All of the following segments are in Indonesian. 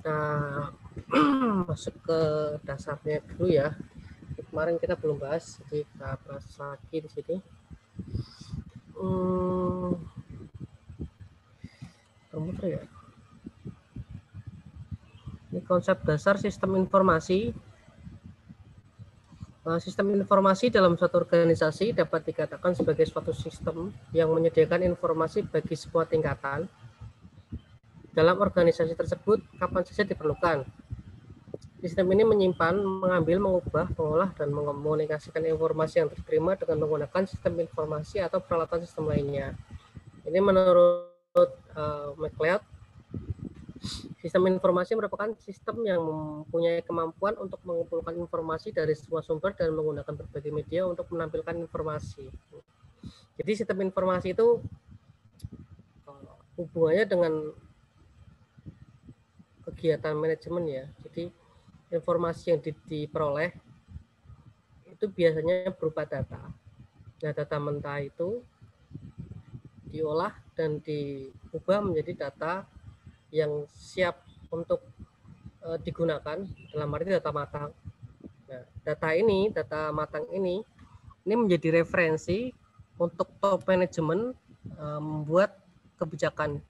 kita masuk ke dasarnya dulu ya. Kemarin kita belum bahas, jadi kita bahas lagi di sini. Ya. Ini konsep dasar sistem informasi. Sistem informasi dalam suatu organisasi dapat dikatakan sebagai suatu sistem yang menyediakan informasi bagi sebuah tingkatan dalam organisasi tersebut kapan saja diperlukan. Sistem ini menyimpan, mengambil, mengubah, mengolah, dan mengomunikasikan informasi yang diterima dengan menggunakan sistem informasi atau peralatan sistem lainnya. Ini menurut McLeod, sistem informasi merupakan sistem yang mempunyai kemampuan untuk mengumpulkan informasi dari semua sumber dan menggunakan berbagai media untuk menampilkan informasi. Jadi sistem informasi itu hubungannya dengan kegiatan manajemen ya. Jadi informasi yang diperoleh itu biasanya berupa data. Nah, data mentah itu diolah dan diubah menjadi data yang siap untuk digunakan, dalam arti data matang. Nah, data matang ini menjadi referensi untuk top manajemen membuat kebijakan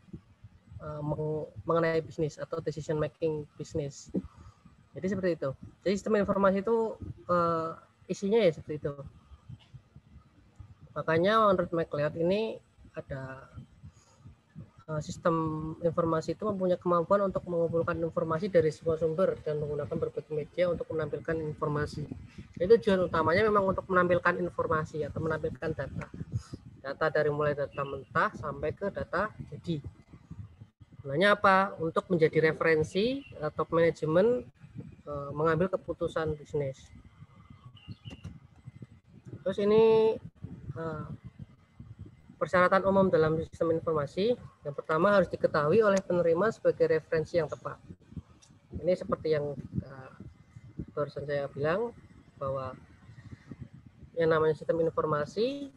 mengenai bisnis atau decision making bisnis. Jadi seperti itu. Jadi sistem informasi itu isinya ya seperti itu. Makanya menurut McLeod ini ada sistem informasi itu mempunyai kemampuan untuk mengumpulkan informasi dari semua sumber dan menggunakan berbagai media untuk menampilkan informasi. Itu tujuan utamanya memang untuk menampilkan informasi atau menampilkan data. Data dari mulai data mentah sampai ke data jadi. Gunanya apa? Untuk menjadi referensi top manajemen mengambil keputusan bisnis. Terus ini persyaratan umum dalam sistem informasi. Yang pertama harus diketahui oleh penerima sebagai referensi yang tepat. Ini seperti yang barusan saya bilang bahwa yang namanya sistem informasi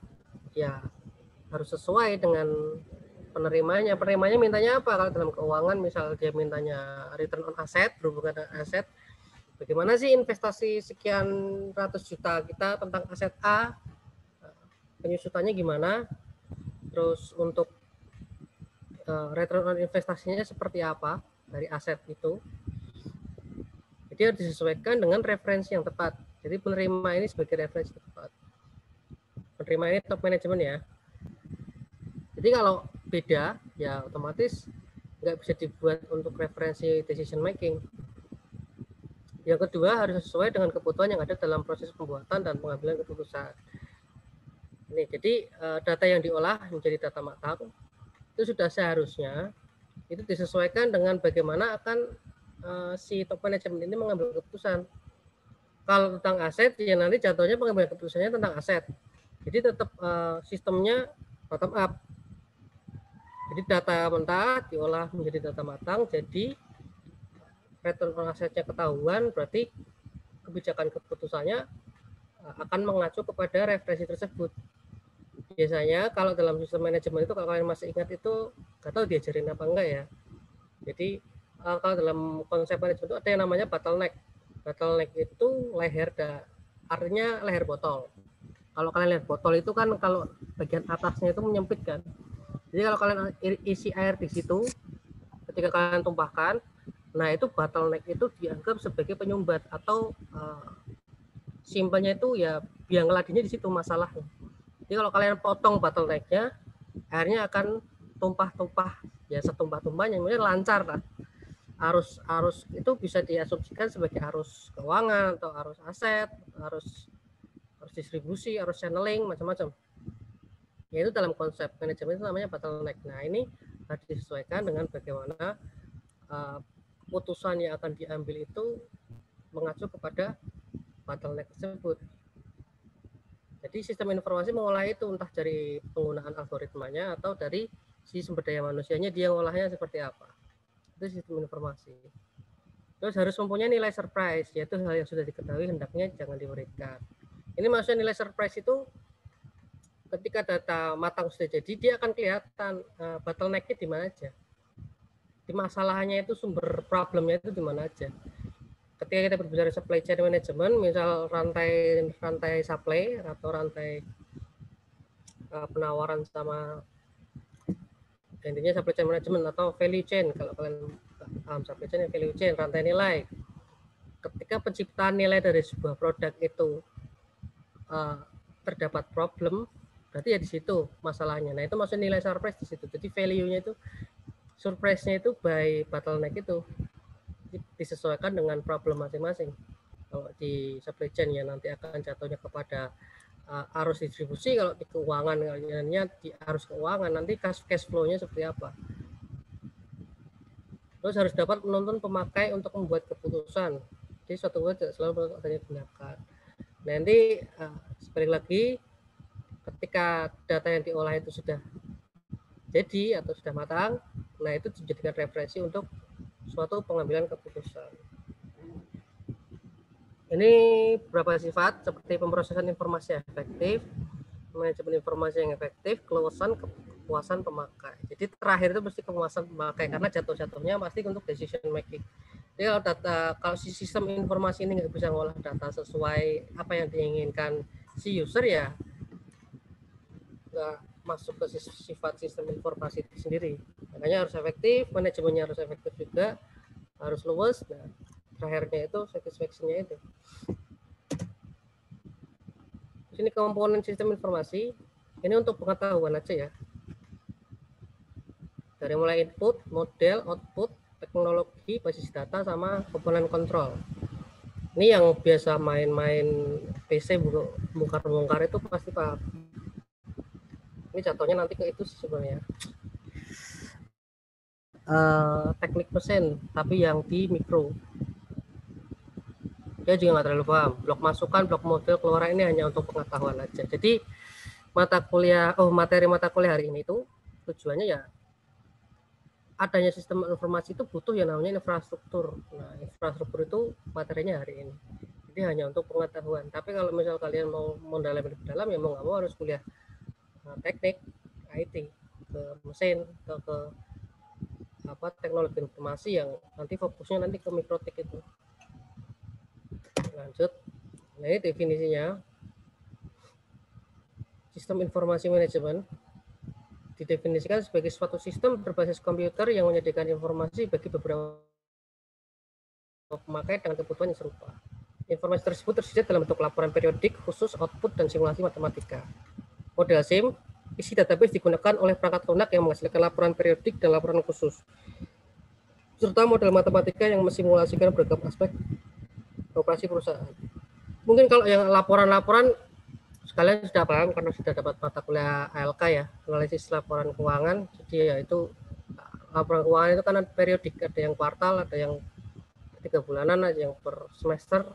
ya harus sesuai dengan penerimanya. Penerimanya mintanya apa? Kalau dalam keuangan misal dia mintanya return on asset, berhubungan dengan aset. Bagaimana sih investasi sekian ratus juta kita tentang aset A? Penyusutannya gimana? Terus untuk return on investasinya seperti apa dari aset itu. Jadi harus disesuaikan dengan referensi yang tepat. Jadi penerima ini sebagai referensi yang tepat. Penerima ini top manajemen ya. Jadi kalau beda ya otomatis nggak bisa dibuat untuk referensi decision making. Yang kedua harus sesuai dengan kebutuhan yang ada dalam proses pembuatan dan pengambilan keputusan. Ini jadi data yang diolah menjadi data matang itu sudah seharusnya itu disesuaikan dengan bagaimana akan si top manajemen ini mengambil keputusan. Kalau tentang aset ya nanti jatuhnya pengambilan keputusannya tentang aset. Jadi tetap sistemnya bottom up. Jadi data mentah diolah menjadi data matang, jadi return on asetnya ketahuan, berarti kebijakan keputusannya akan mengacu kepada referensi tersebut. Biasanya kalau dalam sistem manajemen itu kalau kalian masih ingat itu nggak tahu diajarin apa enggak ya. Jadi kalau dalam konsep manajemen itu ada yang namanya bottleneck. Bottleneck itu artinya leher botol. Kalau kalian lihat botol itu kan kalau bagian atasnya itu menyempit kan. Jadi kalau kalian isi air di situ, ketika kalian tumpahkan, nah itu bottleneck itu dianggap sebagai penyumbat atau simpelnya itu ya biang keladinya di situ masalahnya. Jadi kalau kalian potong bottlenecknya, airnya akan tumpah-tumpah ya setumpah-tumpahnya, kemudian lancar lah. Arus itu bisa diasumsikan sebagai arus keuangan atau arus aset, arus distribusi, arus channeling, macam-macam. Yaitu dalam konsep manajemen itu namanya bottleneck. Nah ini harus disesuaikan dengan bagaimana keputusan yang akan diambil itu mengacu kepada bottleneck tersebut. Jadi sistem informasi mengolah itu entah dari penggunaan algoritmanya atau dari si sumber daya manusianya dia ngolahnya seperti apa. Itu sistem informasi. Terus harus mempunyai nilai surprise, yaitu hal yang sudah diketahui hendaknya jangan diberikan. Ini maksudnya nilai surprise itu ketika data matang sudah jadi dia akan kelihatan bottleneck-nya di mana aja. di masalahnya itu sumber problemnya itu di mana aja. Ketika kita berbicara supply chain management, misal rantai supply atau rantai penawaran sama intinya supply chain management atau value chain, kalau kalian paham supply chain, value chain, rantai nilai. Ketika penciptaan nilai dari sebuah produk itu terdapat problem, berarti ya di situ masalahnya. Nah itu maksudnya nilai surprise di situ. Jadi value-nya itu, surprise-nya itu by bottleneck itu disesuaikan dengan problem masing-masing. Kalau di supply chain ya nanti akan jatuhnya kepada arus distribusi, kalau di keuangan kaliannya di arus keuangan nanti cash flow-nya seperti apa. Terus harus dapat menuntun pemakai untuk membuat keputusan. Jadi suatu hal tidak selalu adanya tindakan. Nanti sekali lagi ketika data yang diolah itu sudah jadi atau sudah matang, nah itu dijadikan referensi untuk suatu pengambilan keputusan. Ini beberapa sifat seperti pemrosesan informasi yang efektif, manajemen informasi yang efektif, kepuasan pemakai. Jadi terakhir itu mesti kepuasan pemakai karena jatuh-jatuhnya pasti untuk decision making. Jadi kalau sistem informasi ini nggak bisa ngolah data sesuai apa yang diinginkan si user ya nggak masuk ke sifat sistem informasi itu sendiri. Makanya harus efektif, manajemennya harus efektif juga, harus luas. Nah, terakhirnya itu satisfaction-nya itu. Sini komponen sistem informasi, ini untuk pengetahuan aja ya. Dari mulai input, model, output, teknologi, basis data, sama komponen kontrol. Ini yang biasa main-main PC bongkar-bongkar itu pasti paham. Ini contohnya nanti ke itu sebenarnya. Teknik mesin, tapi yang di mikro. Dia juga nggak terlalu paham. Blok masukan, blok model, keluaran ini hanya untuk pengetahuan aja. Jadi materi mata kuliah hari ini itu tujuannya ya adanya sistem informasi itu butuh yang namanya infrastruktur. Nah, infrastruktur itu materinya hari ini. Jadi hanya untuk pengetahuan. Tapi kalau misal kalian mau mendalami lebih dalam ya mau nggak mau harus kuliah teknik IT ke mesin atau ke teknologi informasi yang nanti fokusnya nanti ke mikrotik itu. Lanjut. Nah, ini definisinya. Sistem informasi manajemen didefinisikan sebagai suatu sistem berbasis komputer yang menyediakan informasi bagi beberapa pemakai dengan kebutuhan yang serupa. Informasi tersebut tersedia dalam bentuk laporan periodik, khusus, output, dan simulasi matematika. Model SIM, isi database digunakan oleh perangkat lunak yang menghasilkan laporan periodik dan laporan khusus, serta model matematika yang mensimulasikan beragam aspek operasi perusahaan. Mungkin kalau yang laporan-laporan sekalian sudah paham karena sudah dapat mata kuliah ALK ya, analisis laporan keuangan. Jadi ya itu laporan keuangan itu kan periodik, ada yang kuartal, ada yang 3 bulanan, ada yang per semester,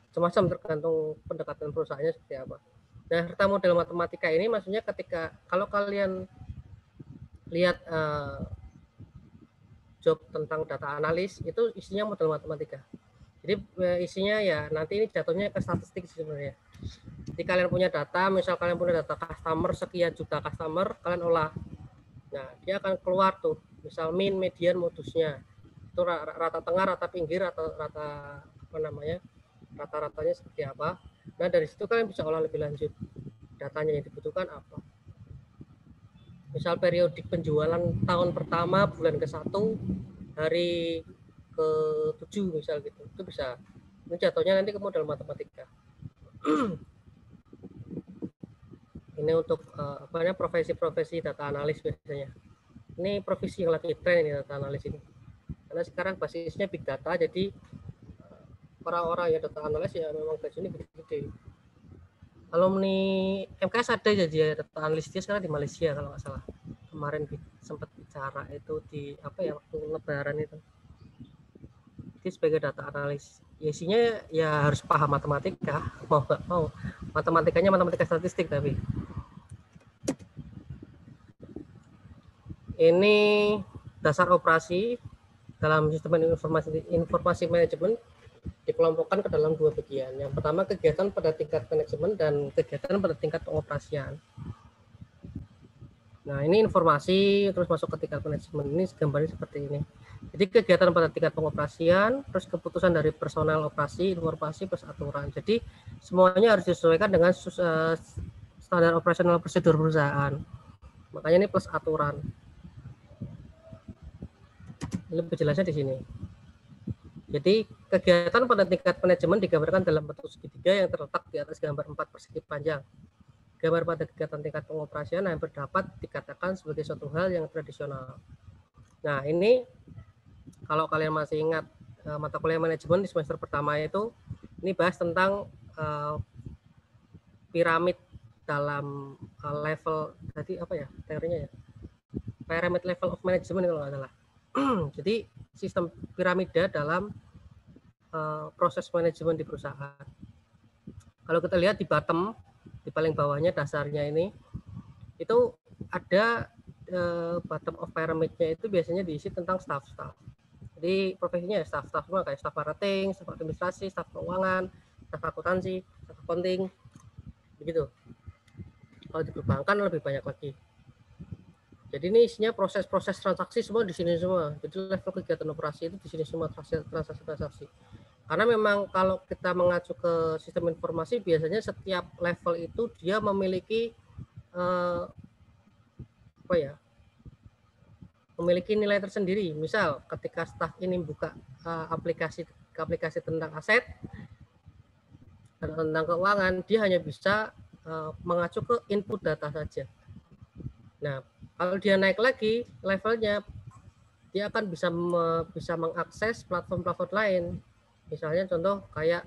macam-macam tergantung pendekatan perusahaannya seperti apa. Nah, serta model matematika ini maksudnya ketika kalau kalian lihat job tentang data analis itu isinya model matematika. Jadi isinya ya nanti ini jatuhnya ke statistik sebenarnya. Jadi kalian punya data, misal kalian punya data customer sekian juta customer, kalian olah. Nah, dia akan keluar tuh, misal min, median, modusnya. Itu rata tengah, rata pinggir, atau rata rata-ratanya seperti apa. Nah, dari situ kalian bisa olah lebih lanjut. Datanya yang dibutuhkan apa. Misal periodik penjualan tahun pertama, bulan ke-1, hari ke-7 misal gitu. Itu bisa. Ini jatuhnya nanti ke model matematika. Ini untuk profesi-profesi data analis biasanya. Ini profesi yang lagi tren ini data analis ini. Karena sekarang basisnya big data, jadi orang-orang yang data analis ya memang gajinya gede-gede. Alumni MKS ada jadi data analis dia sekarang di Malaysia kalau nggak salah. Kemarin sempat bicara itu di waktu lebaran itu. Jadi sebagai data analis, ya isinya ya harus paham matematika, mau nggak mau. Matematikanya matematika statistik tapi. Ini dasar operasi dalam sistem informasi manajemen dikelompokkan ke dalam 2 bagian. Yang pertama kegiatan pada tingkat manajemen dan kegiatan pada tingkat pengoperasian. Nah, ini informasi terus masuk ke tingkat manajemen. Ini gambarnya seperti ini. Jadi kegiatan pada tingkat pengoperasian, terus keputusan dari personel operasi, informasi plus aturan. Jadi semuanya harus disesuaikan dengan standar operasional prosedur perusahaan. Makanya ini plus aturan. Lebih jelasnya di sini. Jadi kegiatan pada tingkat manajemen digambarkan dalam bentuk segitiga yang terletak di atas gambar 4 persegi panjang. Gambar pada kegiatan tingkat pengoperasian yang dapat dikatakan sebagai suatu hal yang tradisional. Nah, ini kalau kalian masih ingat mata kuliah manajemen di semester pertama itu, ini bahas tentang piramid dalam level, tadi apa ya teorinya ya? Pyramid level of management kalau nggak salah. Jadi sistem piramida dalam proses manajemen di perusahaan. Kalau kita lihat di bottom, di paling bawahnya dasarnya ini, itu ada bottom of pyramidnya itu biasanya diisi tentang staff-staff. Jadi profesinya ya staff-staff semua, kayak staff marketing, staff administrasi, staff keuangan, staff akuntansi, staff accounting, begitu. Kalau di perbankan lebih banyak lagi. Jadi ini isinya proses-proses transaksi semua di sini semua. Jadi level kegiatan operasi itu di sini semua, transaksi-transaksi. Karena memang kalau kita mengacu ke sistem informasi, biasanya setiap level itu dia memiliki apa ya? Memiliki nilai tersendiri. Misal ketika staf ini buka aplikasi tentang aset dan tentang keuangan, dia hanya bisa mengacu ke input data saja. Nah, kalau dia naik lagi levelnya, dia akan bisa mengakses platform-platform lain. Misalnya contoh kayak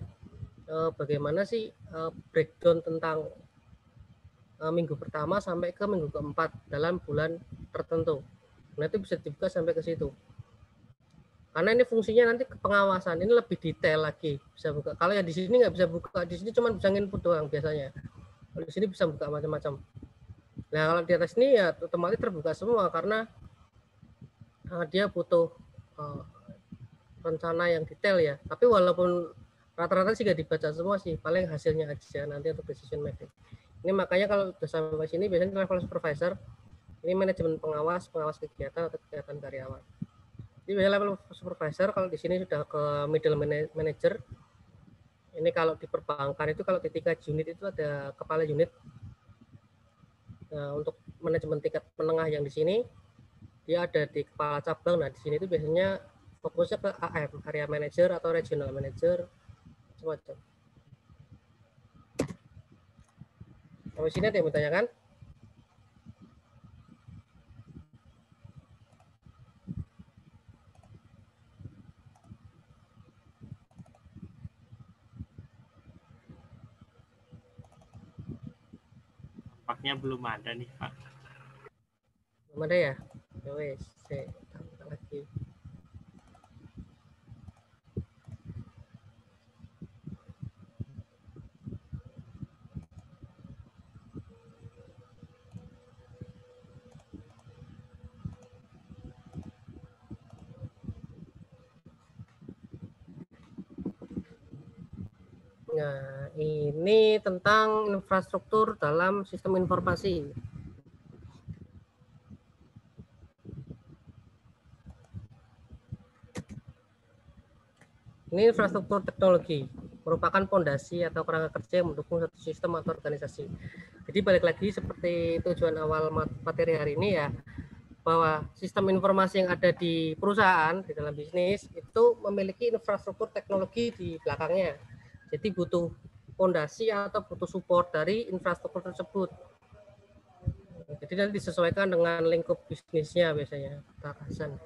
bagaimana sih breakdown tentang minggu pertama sampai ke minggu keempat dalam bulan tertentu. Nah, itu bisa dibuka sampai ke situ. Karena ini fungsinya nanti ke pengawasan, ini lebih detail lagi bisa buka. Kalau ya di sini nggak bisa buka, di sini cuma bisa input doang biasanya. Kalau di sini bisa buka macam-macam. Nah, kalau di atas ini ya otomatis terbuka semua karena dia butuh rencana yang detail ya. Tapi walaupun rata-rata sih nggak dibaca semua sih, paling hasilnya aja nanti untuk decision making. Ini makanya kalau sudah sampai sini biasanya level supervisor, ini manajemen pengawas kegiatan atau kegiatan karyawan. Jadi biasanya level supervisor, kalau di sini sudah ke middle manager. Ini kalau di perbankan itu kalau di tingkat unit itu ada kepala unit. Nah, untuk manajemen tingkat menengah yang di sini dia ada di kepala cabang. Nah, di sini itu biasanya fokusnya ke AM, area manager atau regional manager, semacam. Sampai sini ada yang bertanyakan? Tampaknya belum ada nih, Pak. Belum ada ya? Ya wes, saya tambah lagi. Nah, ini tentang infrastruktur dalam sistem informasi. Ini infrastruktur teknologi, merupakan fondasi atau kerangka kerja yang mendukung satu sistem atau organisasi. Jadi balik lagi seperti tujuan awal materi hari ini ya, bahwa sistem informasi yang ada di perusahaan, di dalam bisnis, itu memiliki infrastruktur teknologi di belakangnya. Jadi butuh fondasi atau butuh support dari infrastruktur tersebut. Jadi nanti disesuaikan dengan lingkup bisnisnya biasanya, tatasan.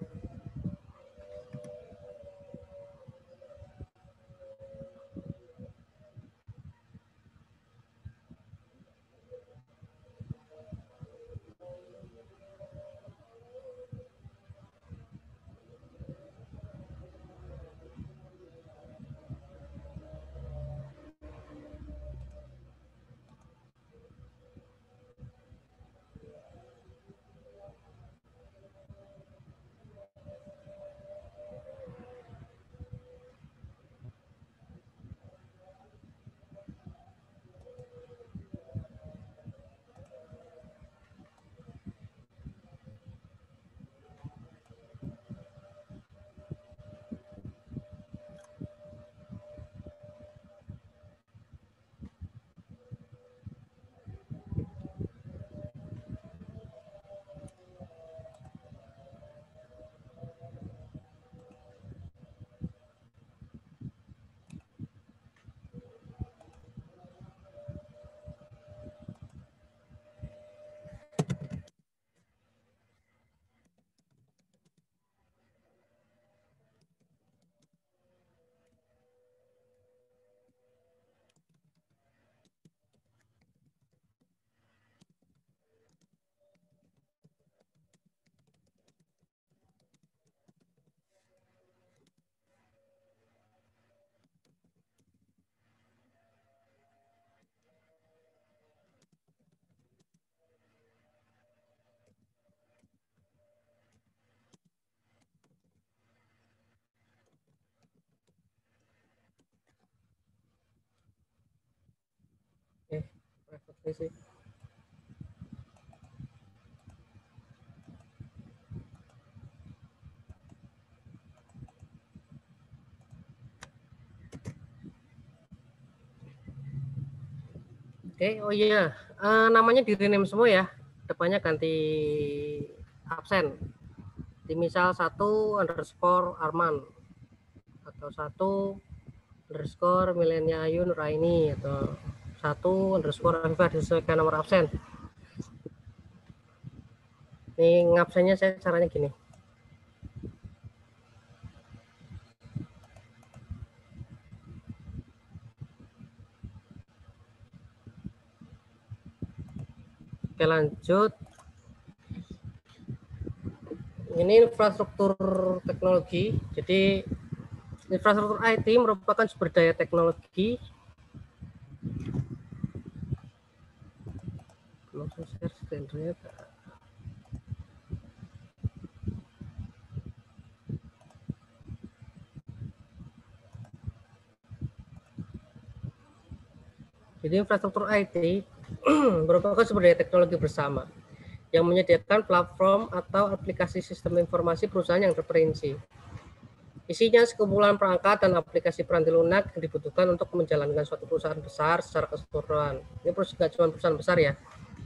Private sih. Oke, oh iya, namanya di rename semua ya, depannya ganti absen. Di misal 1_Arman atau 1_ Milenia Ayu Nuraini atau 1_ Afifah disesuaikan nomor absen. Ini ngabsennya saya caranya gini. Oke, lanjut. Ini infrastruktur teknologi. Jadi infrastruktur IT merupakan sumber daya teknologi. Jadi infrastruktur IT merupakan sumber daya teknologi bersama yang menyediakan platform atau aplikasi sistem informasi perusahaan yang terperinci. Isinya sekumpulan perangkat dan aplikasi peranti lunak yang dibutuhkan untuk menjalankan suatu perusahaan besar secara keseluruhan. Ini nggak cuma perusahaan besar ya,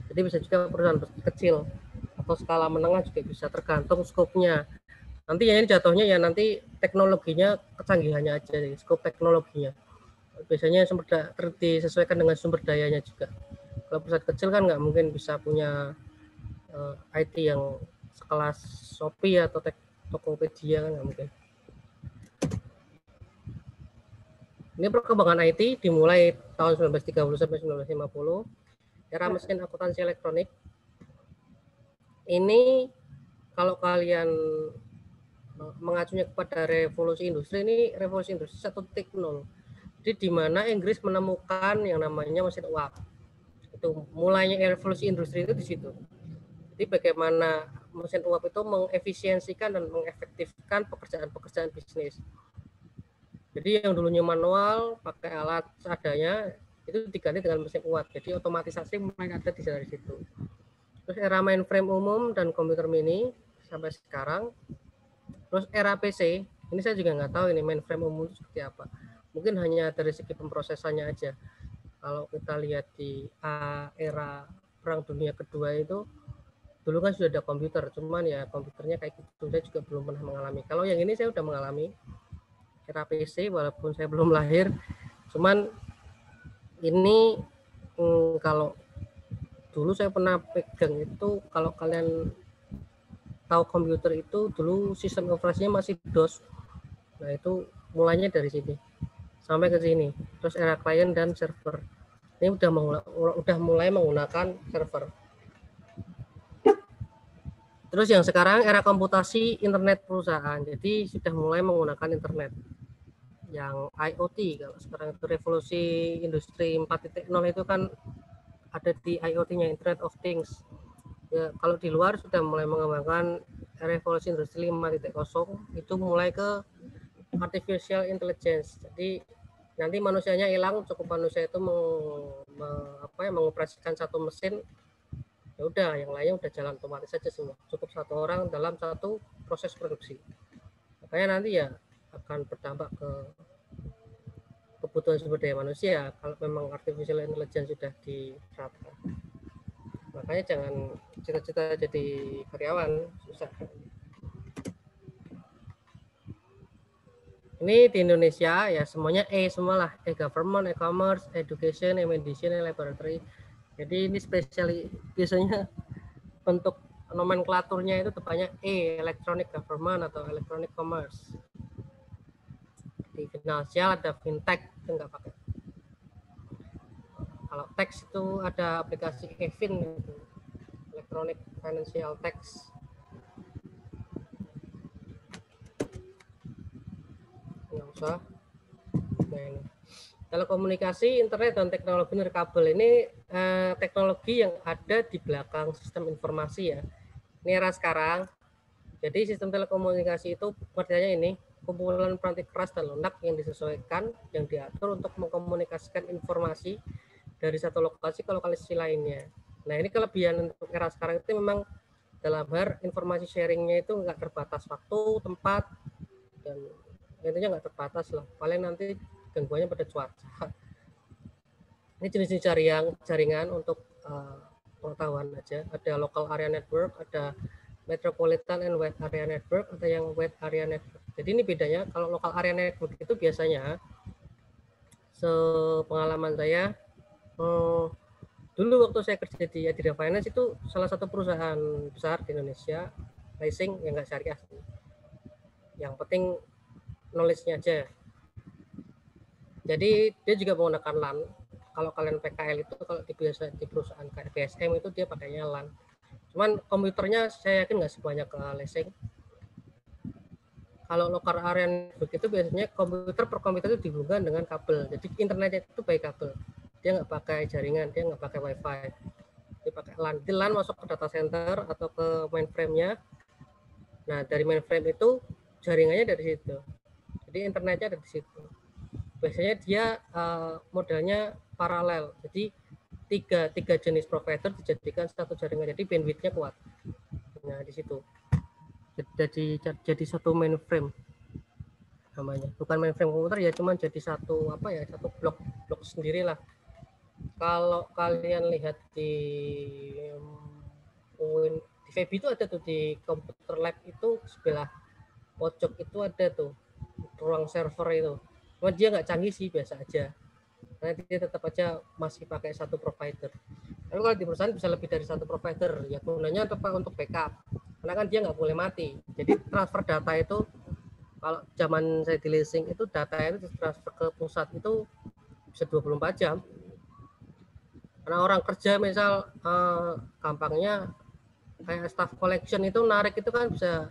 jadi bisa juga perusahaan kecil atau skala menengah juga bisa, tergantung skopnya. Nanti ya ini jatuhnya ya nanti teknologinya, kecanggihannya aja, skop teknologinya. Biasanya disesuaikan dengan sumber dayanya juga. Kalau perusahaan kecil kan nggak mungkin bisa punya IT yang sekelas Shopee atau Tokopedia, kan nggak mungkin. Ini perkembangan IT dimulai tahun 1930 sampai 1950, era mesin akuntansi elektronik. Ini kalau kalian mengacunya kepada revolusi industri, ini revolusi industri 1.0. Jadi di mana Inggris menemukan yang namanya mesin uap. Itu mulainya revolusi industri itu di situ. Jadi bagaimana mesin uap itu mengefisiensikan dan mengefektifkan pekerjaan bisnis. Jadi yang dulunya manual, pakai alat seadanya, itu diganti dengan mesin uap. Jadi otomatisasi mulai ada dari situ. Terus era mainframe umum dan komputer mini sampai sekarang. Terus era PC, ini saya juga nggak tahu ini mainframe umum itu seperti apa. Mungkin hanya dari segi pemrosesannya aja. Kalau kita lihat di era Perang Dunia Kedua itu, dulu kan sudah ada komputer, cuman ya komputernya kayak gitu, saya juga belum pernah mengalami. Kalau yang ini saya udah mengalami, era PC walaupun saya belum lahir, cuman ini kalau dulu saya pernah pegang itu, kalau kalian tahu komputer itu dulu sistem operasinya masih DOS. Nah itu mulainya dari sini sampai ke sini. Terus era klien dan server. Ini udah mulai menggunakan server. Terus yang sekarang era komputasi internet perusahaan. Jadi sudah mulai menggunakan internet. Yang IoT, kalau sekarang itu revolusi industri 4.0 itu kan ada di IoT-nya, Internet of Things. Ya, kalau di luar sudah mulai mengembangkan revolusi industri 5.0, itu mulai ke artificial intelligence. Jadi nanti manusianya hilang, cukup manusia itu mengoperasikan satu mesin, ya udah yang lainnya udah jalan otomatis saja semua, cukup satu orang dalam satu proses produksi. Makanya nanti ya akan berdampak ke kebutuhan sumber daya manusia kalau memang artificial intelligence sudah diterapkan. Makanya jangan cita-cita jadi karyawan, susah. Ini di Indonesia ya semuanya semua lah, government, e-commerce, education, medicine, laboratory. Jadi ini biasanya bentuk nomenklaturnya itu depannya electronic government atau electronic commerce. Di finansial ada fintech, itu nggak pakai. Kalau tax itu ada aplikasi eFin gitu, electronic financial tax. Nggak usah. Nah, ini. Telekomunikasi, internet, dan teknologi nirkabel ini teknologi yang ada di belakang sistem informasi ya. Ini era sekarang. Jadi sistem telekomunikasi itu pengertiannya ini, kumpulan peranti keras dan lunak yang disesuaikan, yang diatur untuk mengkomunikasikan informasi dari satu lokasi ke lokasi lainnya. Nah, ini kelebihan untuk era sekarang itu memang dalam hal informasi sharingnya itu nggak terbatas waktu, tempat, dan intinya nggak terbatas lah. Paling nanti gangguannya pada cuaca. Ini jenis-jenis jaringan untuk pengetahuan aja. Ada local area network, ada metropolitan and wide area network, ada yang wide area network. Jadi ini bedanya, kalau local area network itu biasanya sepengalaman saya, dulu waktu saya kerja di Adira Finance itu salah satu perusahaan besar di Indonesia, leasing yang nggak syariah. Yang penting knowledge-nya aja. Jadi dia juga menggunakan LAN. Kalau kalian PKL itu kalau di perusahaan kayak BSM itu dia pakainya LAN. Cuman komputernya saya yakin nggak sebanyak leasing. Kalau local area network itu biasanya komputer per komputer itu dihubungkan dengan kabel. Jadi internetnya itu by kabel. Dia nggak pakai jaringan, dia nggak pakai wifi. Dia pakai LAN. Di LAN masuk ke data center atau ke mainframe-nya. Nah, dari mainframe itu jaringannya dari situ. Jadi internetnya ada di situ. Biasanya dia modelnya paralel. Jadi tiga jenis provider dijadikan satu jaringan. Jadi bandwidth-nya kuat. Nah, di situ. Jadi satu mainframe namanya. Bukan mainframe komputer ya, cuman jadi satu satu blok sendiri lah. Kalau kalian lihat di Feby itu ada tuh di komputer lab itu sebelah pojok itu ada tuh ruang server itu. Cuma dia nggak canggih sih, biasa aja. Karena dia tetap aja masih pakai satu provider. Lalu kalau di perusahaan bisa lebih dari satu provider, ya gunanya untuk backup. Karena kan dia nggak boleh mati. Jadi transfer data itu, kalau zaman saya di leasing itu data itu transfer ke pusat itu bisa 24 jam. Karena orang kerja misal gampangnya kayak staff collection itu narik itu kan bisa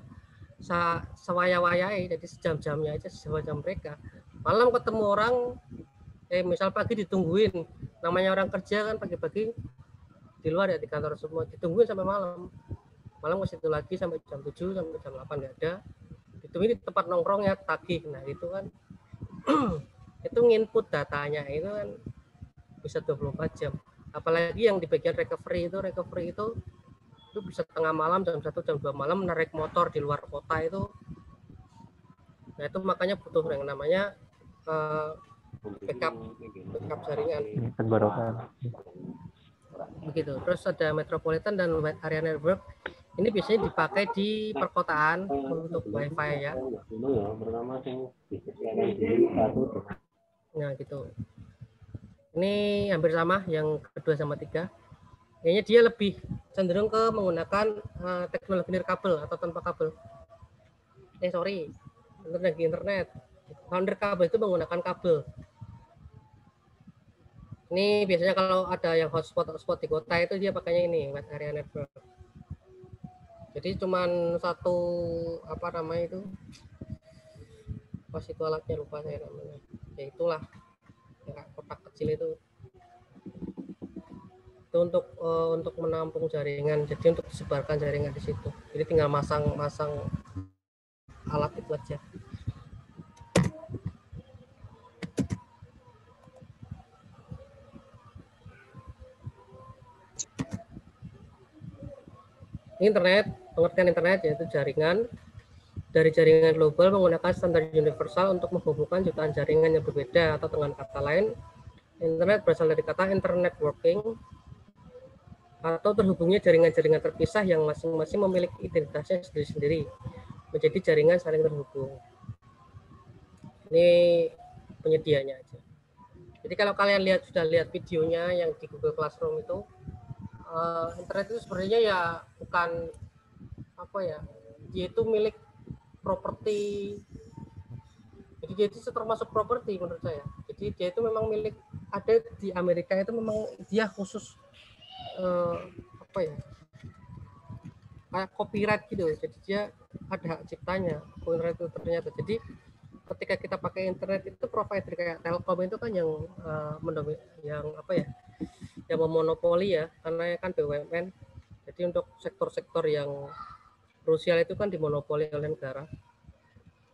sewaya-wayai, jadi sejam-jamnya aja sesuai jam mereka. Malam ketemu orang, misal pagi ditungguin, namanya orang kerja kan pagi-pagi di luar ya, di kantor semua, ditungguin sampai malam ke situ lagi sampai jam 7 sampai jam 8 nggak ada, ditungguin di tempat nongkrong ya, tagih. Nah itu kan itu nginput datanya itu kan bisa 24 jam. Apalagi yang di bagian recovery itu bisa tengah malam, jam 1 jam 2 malam narik motor di luar kota itu. Nah itu makanya butuh yang namanya backup jaringan. Begitu. Terus ada metropolitan dan wide area network. Ini biasanya dipakai di perkotaan untuk wifi ya. Nah gitu. Ini hampir sama yang kedua sama tiga. Kayaknya dia lebih cenderung ke menggunakan teknologi nirkabel atau tanpa kabel. Internet. Kalau nirkabel itu menggunakan kabel. Ini biasanya kalau ada yang hotspot di kota itu dia pakainya ini, wide area network. Jadi cuman satu itu? Pas itu alatnya lupa saya namanya. Ya itulah. Yang kotak kecil itu. Itu untuk menampung jaringan. Jadi untuk disebarkan jaringan di situ. Jadi tinggal masang alat itu aja. Internet, pengertian internet yaitu jaringan dari jaringan global menggunakan standar universal untuk menghubungkan jutaan jaringan yang berbeda, atau dengan kata lain, internet berasal dari kata internet working atau terhubungnya jaringan-jaringan terpisah yang masing-masing memiliki identitasnya sendiri-sendiri menjadi jaringan saling terhubung. Ini penyedianya aja. Jadi kalau kalian sudah lihat videonya yang di Google Classroom itu, internet itu sebenarnya ya bukan dia itu milik properti. Jadi dia itu termasuk properti menurut saya. Jadi dia itu memang milik, ada di Amerika itu memang dia khusus kayak copyright gitu. Jadi dia ada hak ciptanya internet itu ternyata. Jadi ketika kita pakai internet itu provider kayak Telkom itu kan yang yang memonopoli ya, karena kan BUMN. Jadi untuk sektor-sektor yang krusial itu kan dimonopoli oleh negara.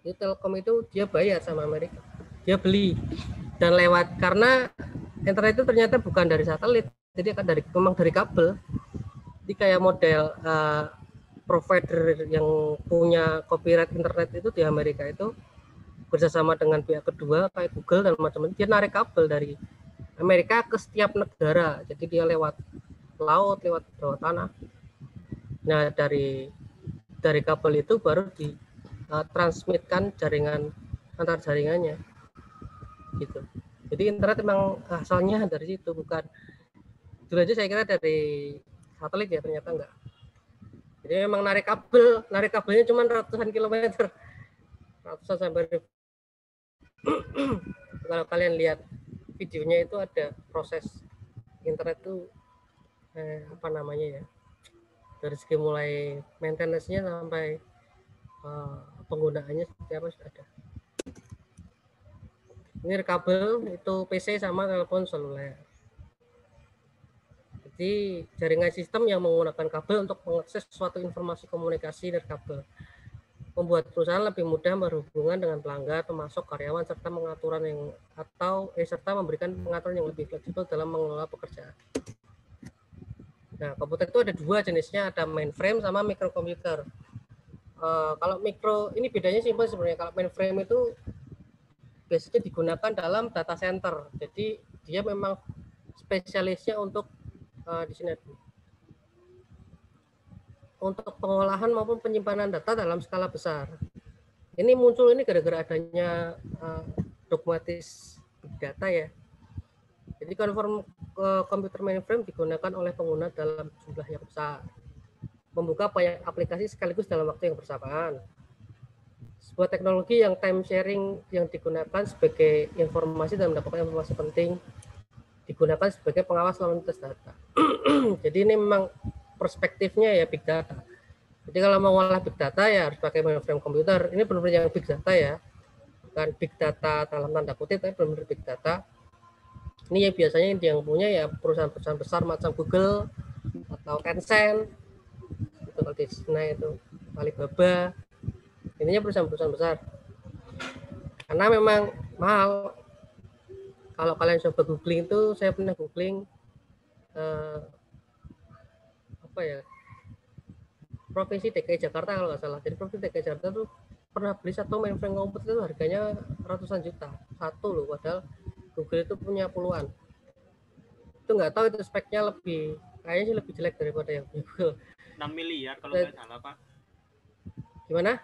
Itu Telkom itu dia bayar sama Amerika, dia beli dan lewat, karena internet itu ternyata bukan dari satelit, jadi akan memang dari kabel. Jadi kayak model provider yang punya copyright internet itu di Amerika itu bersama dengan pihak kedua kayak Google dan macam-macam, dia narik kabel dari Amerika ke setiap negara, jadi dia lewat laut, lewat bawah tanah. Nah dari kabel itu baru ditransmitkan jaringan antar jaringannya gitu. Jadi internet memang asalnya dari situ, bukan dulu aja saya kira dari satelit ya, ternyata enggak. Jadi memang narik kabelnya cuma ratusan kilometer, ratusan sampai kalau kalian lihat videonya itu ada proses internet tuh apa namanya ya, dari segi mulai maintenance-nya sampai penggunaannya seperti apa sudah ada. Ini kabel itu PC sama telepon seluler. Jadi jaringan sistem yang menggunakan kabel untuk mengakses suatu informasi komunikasi dari kabel, membuat perusahaan lebih mudah berhubungan dengan pelanggan, pemasok, karyawan, serta serta memberikan pengaturan yang lebih fleksibel dalam mengelola pekerjaan. Nah, komputer itu ada dua jenisnya, ada mainframe sama microkomputer. Kalau mikro ini bedanya simpel sebenarnya. Kalau mainframe itu biasanya digunakan dalam data center, jadi dia memang spesialisnya untuk di sini untuk pengolahan maupun penyimpanan data dalam skala besar. Ini muncul ini gara-gara adanya dogmatis big data ya. Jadi komputer mainframe digunakan oleh pengguna dalam jumlah yang besar, membuka banyak aplikasi sekaligus dalam waktu yang bersamaan. Sebuah teknologi yang time sharing yang digunakan sebagai informasi dan mendapatkan informasi penting, digunakan sebagai pengawas lalu lintas data. Jadi ini memang perspektifnya ya big data. Jadi kalau mau ngolah big data ya harus pakai mainframe komputer. Ini benar-benar yang big data ya, bukan big data dalam tanda kutip, tapi benar-benar big data. Ini ya biasanya yang punya ya perusahaan-perusahaan besar macam Google atau Tencent, itu kalau di China itu Alibaba. Ininya perusahaan-perusahaan besar. Karena memang mahal. Kalau kalian coba googling itu, saya pernah googling apa ya, provinsi DKI Jakarta kalau nggak salah. Jadi provinsi DKI Jakarta tuh pernah beli satu mainframe komputer itu harganya ratusan juta satu loh, padahal Google itu punya puluhan. Itu nggak tahu itu speknya kayaknya sih lebih jelek daripada yang Google. 6 miliar kalau nggak salah Pak. Gimana?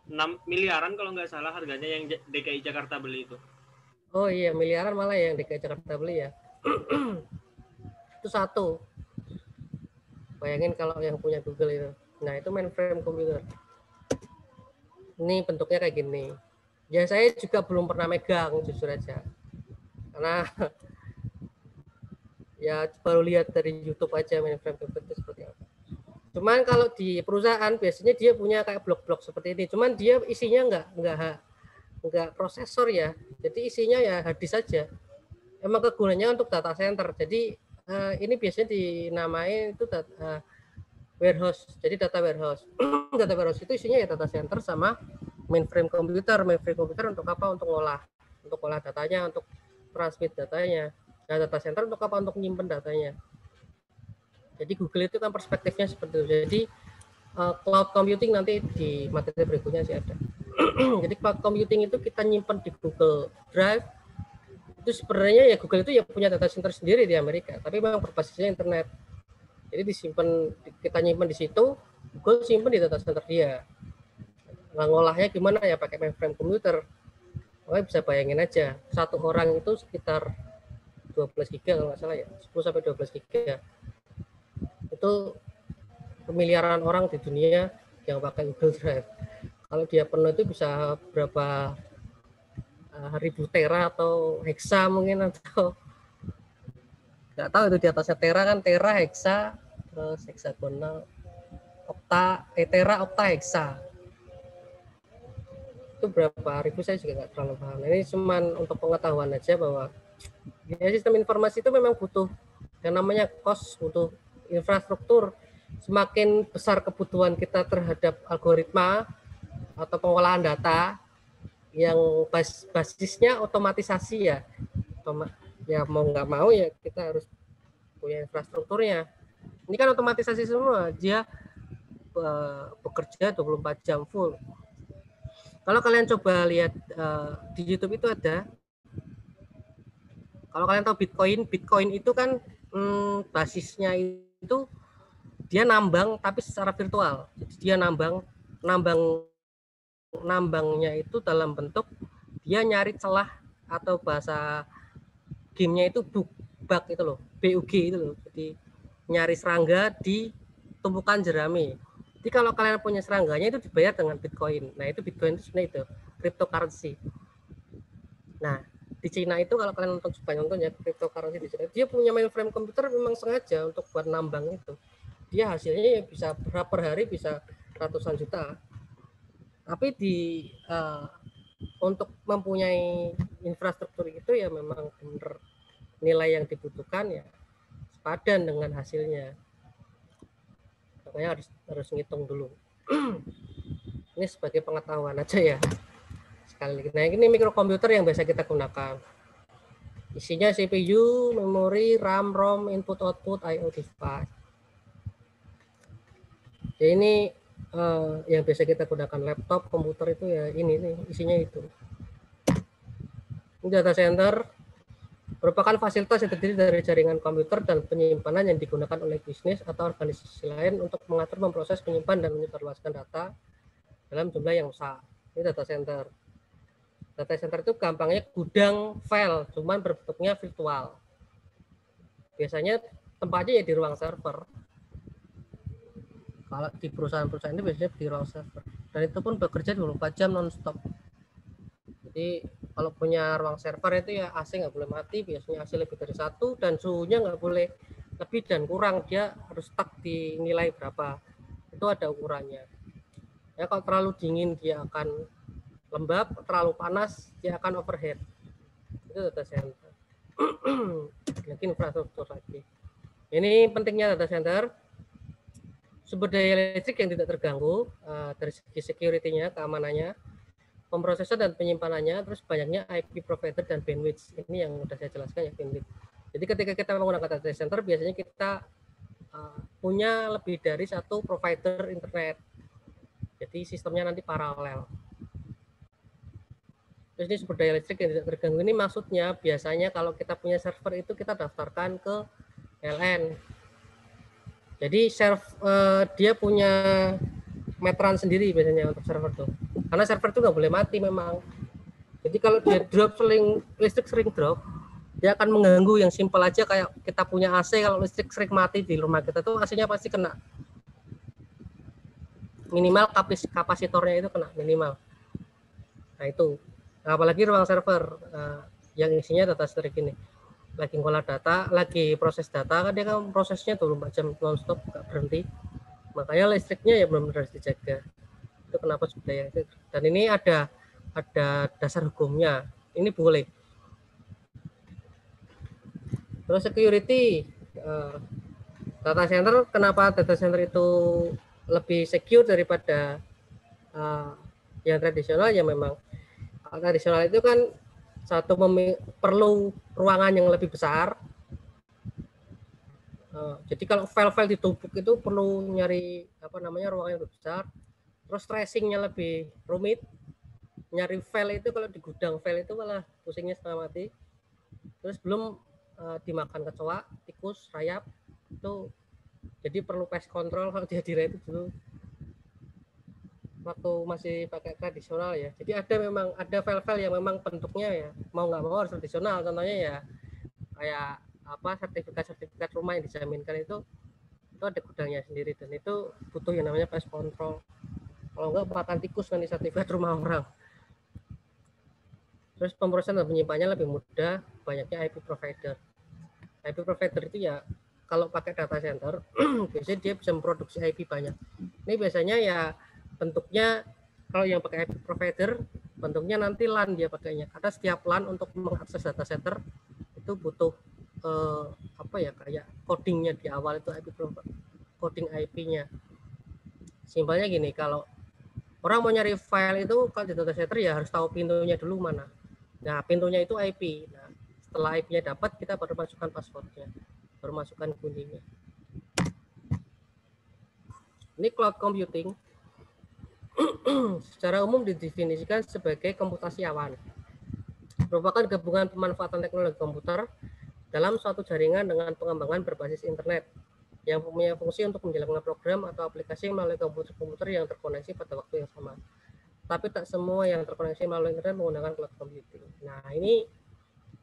6 miliaran kalau nggak salah harganya yang DKI Jakarta beli itu. Oh iya, miliaran malah yang DKI Jakarta beli ya. Itu satu. Bayangin kalau yang punya Google itu. Nah, itu mainframe komputer. Ini bentuknya kayak gini. Ya saya juga belum pernah megang, jujur aja. Karena ya baru lihat dari YouTube aja mainframe komputer seperti apa. Cuman kalau di perusahaan biasanya dia punya kayak blok-blok seperti ini. Cuman dia isinya enggak prosesor ya. Jadi isinya ya hard disk saja. Emang kegunaannya untuk data center. Jadi ini biasanya dinamai itu warehouse. Jadi data warehouse. Data warehouse itu isinya ya data center sama mainframe komputer. Mainframe komputer untuk apa? Untuk olah datanya, untuk transmit datanya. Nah, data center untuk apa? Untuk nyimpen datanya. Jadi Google itu kan perspektifnya seperti itu. Jadi cloud computing nanti di materi berikutnya sih ada. Jadi cloud computing itu kita nyimpen di Google Drive. Itu sebenarnya ya Google itu ya punya data center sendiri di Amerika, tapi memang berbasisnya internet. Jadi kita nyimpen di situ, Google simpen di data center dia. Nah, ngolahnya gimana ya, pakai mainframe komputer. Pokoknya bisa bayangin aja, satu orang itu sekitar 12 giga kalau nggak salah ya, 10 sampai 12 giga. Itu miliaran orang di dunia yang pakai Google Drive. Kalau dia penuh itu bisa berapa ribu tera atau hexa mungkin, atau nggak tahu itu di atasnya tera kan, tera, hexa, terus hexagonal, tera, okta, hexa. Itu berapa ribu saya juga nggak terlalu paham. Ini cuma untuk pengetahuan aja bahwa ya, sistem informasi itu memang butuh yang namanya cost, butuh infrastruktur. Semakin besar kebutuhan kita terhadap algoritma atau pengolahan data yang basisnya otomatisasi ya, ya mau nggak mau ya kita harus punya infrastrukturnya. Ini kan otomatisasi semua, dia bekerja 24 jam full. Kalau kalian coba lihat di YouTube itu ada, kalau kalian tahu Bitcoin itu kan basisnya itu dia nambang tapi secara virtual. Jadi dia nambangnya itu dalam bentuk dia nyari celah, atau bahasa gamenya itu bug itu loh, BUG itu loh. Jadi nyari serangga di tumpukan jerami. Jadi kalau kalian punya serangganya itu dibayar dengan Bitcoin. Nah itu Bitcoin itu sebenarnya itu cryptocurrency. Nah di Cina itu kalau kalian nonton ya cryptocurrency di Cina, dia punya mainframe komputer memang sengaja untuk buat nambang itu. Dia hasilnya ya bisa per hari bisa ratusan juta. Tapi untuk mempunyai infrastruktur itu ya memang benar nilai yang dibutuhkan ya sepadan dengan hasilnya. Makanya harus ngitung dulu. Ini sebagai pengetahuan aja ya. Sekali lagi. Nah ini mikrokomputer yang biasa kita gunakan. Isinya CPU, memori, RAM, ROM, input output, I/O device. Ya ini yang biasa kita gunakan laptop, komputer itu ya ini nih isinya itu. Ini data center merupakan fasilitas yang terdiri dari jaringan komputer dan penyimpanan yang digunakan oleh bisnis atau organisasi lain untuk mengatur, memproses, menyimpan, dan menyebarluaskan data dalam jumlah yang besar. Ini data center. Data center itu gampangnya gudang file, cuman berbentuknya virtual. Biasanya tempatnya ya di ruang server. Kalau di perusahaan-perusahaan ini biasanya di ruang server. Dan itu pun bekerja 24 jam non-stop. Jadi kalau punya ruang server itu ya AC nggak boleh mati, biasanya AC lebih dari 1, dan suhunya nggak boleh lebih dan kurang, dia harus stuck di nilai berapa. Itu ada ukurannya. Ya kalau terlalu dingin dia akan lembab, terlalu panas dia akan overheat. Itu data center. Lagi infrastruktur lagi. Ini pentingnya data center. Sumber daya listrik yang tidak terganggu dari segi security-nya, keamanannya, pemrosesan dan penyimpanannya, terus banyaknya IP provider dan bandwidth. Ini yang sudah saya jelaskan ya, bandwidth. Jadi ketika kita menggunakan data center, biasanya kita punya lebih dari satu provider internet. Jadi sistemnya nanti paralel. Terus ini sumber daya listrik yang tidak terganggu ini maksudnya biasanya kalau kita punya server itu kita daftarkan ke LN. Jadi dia punya meteran sendiri biasanya untuk server tuh. Karena server itu nggak boleh mati memang. Jadi kalau dia listrik sering drop, dia akan mengganggu. Yang simpel aja kayak kita punya AC, kalau listrik sering mati di rumah kita tuh AC-nya pasti kena. Minimal kapasitornya itu kena minimal. Nah itu. Nah, apalagi ruang server yang isinya data stream ini. Lagi ngolah data, lagi proses data, kan dia kan prosesnya 24 jam non-stop, nggak berhenti. Makanya listriknya ya benar-benar harus dijaga. Itu kenapa budaya itu. Dan ini ada dasar hukumnya. Ini boleh. Terus security, data center, kenapa data center itu lebih secure daripada yang tradisional? Ya memang tradisional itu kan perlu ruangan yang lebih besar. Jadi kalau file-file ditumpuk itu perlu nyari ruangan yang lebih besar. Terus tracingnya lebih rumit. Nyari file itu kalau di gudang file itu malah pusingnya setengah mati. Terus belum dimakan kecoa, tikus, rayap itu. Jadi perlu pest control kalau dia direct itu dulu. Waktu masih pakai tradisional ya. Jadi ada file-file yang memang bentuknya ya mau nggak mau harus tradisional. Contohnya ya kayak sertifikat rumah yang dijaminkan itu ada gudangnya sendiri, dan itu butuh yang namanya pest control. Kalau nggak makan tikus nanti sertifikat rumah orang. Terus pemrosesan dan penyimpanannya lebih mudah, banyaknya IP provider. IP provider itu ya kalau pakai data center biasanya dia bisa memproduksi IP banyak. Ini biasanya ya bentuknya kalau yang pakai IP provider bentuknya nanti LAN dia pakainya, karena setiap LAN untuk mengakses data center itu butuh kayak codingnya di awal itu coding IP-nya. Simpelnya gini, kalau orang mau nyari file itu kalau di data center ya harus tahu pintunya dulu mana. Nah pintunya itu IP. Nah setelah IP-nya dapat, kita baru masukkan passwordnya, baru masukkan kuncinya. Ini cloud computing secara umum didefinisikan sebagai komputasi awan, merupakan gabungan pemanfaatan teknologi komputer dalam suatu jaringan dengan pengembangan berbasis internet yang mempunyai fungsi untuk menjalankan program atau aplikasi melalui komputer-komputer yang terkoneksi pada waktu yang sama. Tapi tak semua yang terkoneksi melalui internet menggunakan cloud computing. Nah, ini